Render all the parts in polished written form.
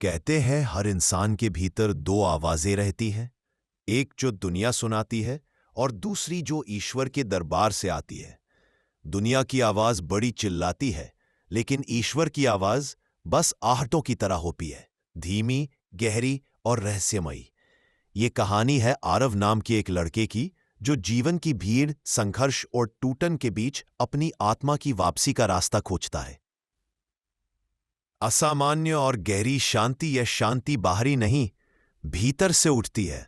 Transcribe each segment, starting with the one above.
कहते हैं हर इंसान के भीतर दो आवाजें रहती हैं, एक जो दुनिया सुनाती है और दूसरी जो ईश्वर के दरबार से आती है। दुनिया की आवाज बड़ी चिल्लाती है, लेकिन ईश्वर की आवाज बस आहटों की तरह होती है, धीमी, गहरी और रहस्यमयी। ये कहानी है आरव नाम के एक लड़के की, जो जीवन की भीड़, संघर्ष और टूटन के बीच अपनी आत्मा की वापसी का रास्ता खोजता है। असामान्य और गहरी शांति, यह शांति बाहरी नहीं, भीतर से उठती है।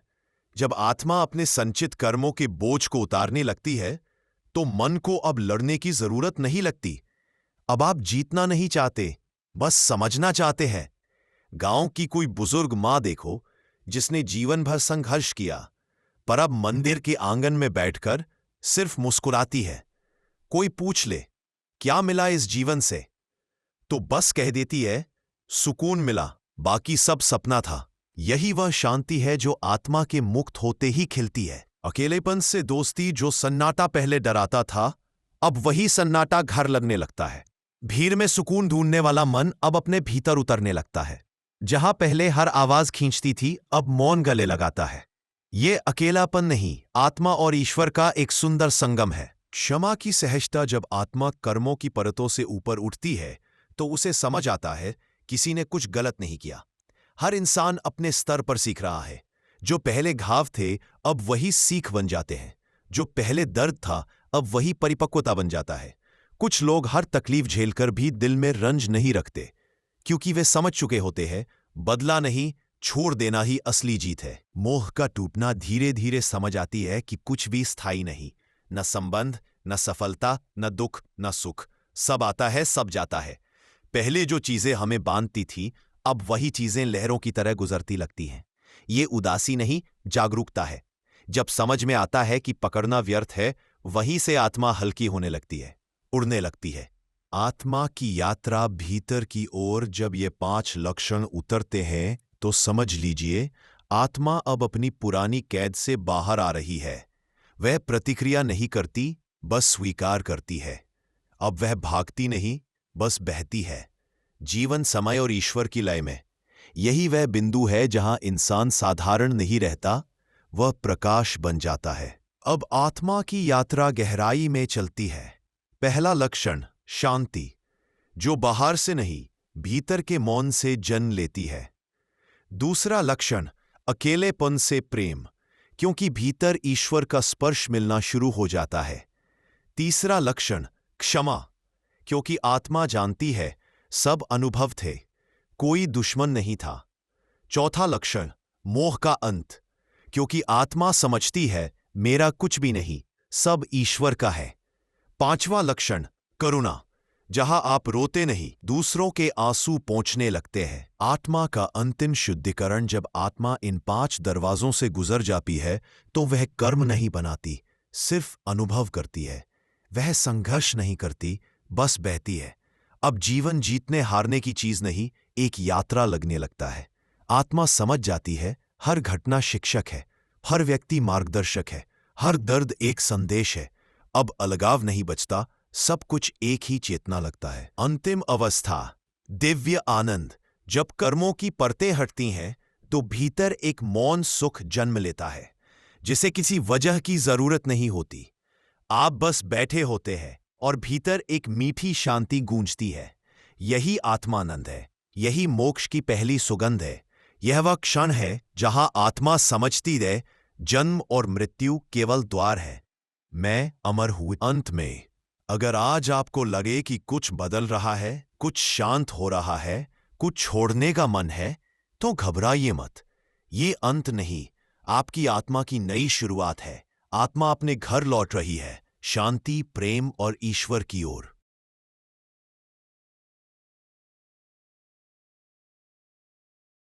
जब आत्मा अपने संचित कर्मों के बोझ को उतारने लगती है, तो मन को अब लड़ने की जरूरत नहीं लगती। अब आप जीतना नहीं चाहते, बस समझना चाहते हैं। गांव की कोई बुजुर्ग मां देखो, जिसने जीवन भर संघर्ष किया, पर अब मंदिर के आंगन में बैठकर सिर्फ मुस्कुराती है। कोई पूछ ले, क्या मिला इस जीवन से, तो बस कह देती है, सुकून मिला, बाकी सब सपना था। यही वह शांति है जो आत्मा के मुक्त होते ही खिलती है। अकेलेपन से दोस्ती, जो सन्नाटा पहले डराता था, अब वही सन्नाटा घर लगने लगता है। भीड़ में सुकून ढूंढने वाला मन अब अपने भीतर उतरने लगता है। जहां पहले हर आवाज खींचती थी, अब मौन गले लगाता है। ये अकेलापन नहीं, आत्मा और ईश्वर का एक सुंदर संगम है। क्षमा की सहजता, जब आत्मा कर्मों की परतों से ऊपर उठती है, तो उसे समझ आता है किसी ने कुछ गलत नहीं किया। हर इंसान अपने स्तर पर सीख रहा है। जो पहले घाव थे, अब वही सीख बन जाते हैं। जो पहले दर्द था, अब वही परिपक्वता बन जाता है। कुछ लोग हर तकलीफ झेलकर भी दिल में रंज नहीं रखते, क्योंकि वे समझ चुके होते हैं, बदला नहीं, छोड़ देना ही असली जीत है। मोह का टूटना, धीरे धीरे समझ आती है कि कुछ भी स्थायी नहीं। न संबंध, न सफलता, न दुख, न सुख। सब आता है, सब जाता है। पहले जो चीजें हमें बांधती थी, अब वही चीजें लहरों की तरह गुजरती लगती हैं। ये उदासी नहीं, जागरूकता है। जब समझ में आता है कि पकड़ना व्यर्थ है, वहीं से आत्मा हल्की होने लगती है, उड़ने लगती है। आत्मा की यात्रा भीतर की ओर, जब ये 5 लक्षण उतरते हैं, तो समझ लीजिए, आत्मा अब अपनी पुरानी कैद से बाहर आ रही है। वह प्रतिक्रिया नहीं करती, बस स्वीकार करती है। अब वह भागती नहीं, बस बहती है, जीवन, समय और ईश्वर की लय में। यही वह बिंदु है जहां इंसान साधारण नहीं रहता, वह प्रकाश बन जाता है। अब आत्मा की यात्रा गहराई में चलती है। पहला लक्षण, शांति, जो बाहर से नहीं, भीतर के मौन से जन्म लेती है। दूसरा लक्षण, अकेलेपन से प्रेम, क्योंकि भीतर ईश्वर का स्पर्श मिलना शुरू हो जाता है। तीसरा लक्षण, क्षमा, क्योंकि आत्मा जानती है, सब अनुभव थे, कोई दुश्मन नहीं था। चौथा लक्षण, मोह का अंत, क्योंकि आत्मा समझती है, मेरा कुछ भी नहीं, सब ईश्वर का है। पांचवा लक्षण, करुणा, जहां आप रोते नहीं, दूसरों के आंसू पोंछने लगते हैं। आत्मा का अंतिम शुद्धिकरण, जब आत्मा इन 5 दरवाजों से गुजर जाती है, तो वह कर्म नहीं बनाती, सिर्फ अनुभव करती है। वह संघर्ष नहीं करती, बस बहती है। अब जीवन जीतने हारने की चीज नहीं, एक यात्रा लगने लगता है। आत्मा समझ जाती है, हर घटना शिक्षक है, हर व्यक्ति मार्गदर्शक है, हर दर्द एक संदेश है। अब अलगाव नहीं बचता, सब कुछ एक ही चेतना लगता है। अंतिम अवस्था, दिव्य आनंद, जब कर्मों की परतें हटती हैं, तो भीतर एक मौन सुख जन्म लेता है, जिसे किसी वजह की जरूरत नहीं होती। आप बस बैठे होते हैं और भीतर एक मीठी शांति गूंजती है। यही आत्मानंद है, यही मोक्ष की पहली सुगंध है। यह वह क्षण है जहां आत्मा समझती है, जन्म और मृत्यु केवल द्वार है, मैं अमर हूं। अंत में, अगर आज आपको लगे कि कुछ बदल रहा है, कुछ शांत हो रहा है, कुछ छोड़ने का मन है, तो घबराइए मत। ये अंत नहीं, आपकी आत्मा की नई शुरुआत है। आत्मा अपने घर लौट रही है, शांति, प्रेम और ईश्वर की ओर।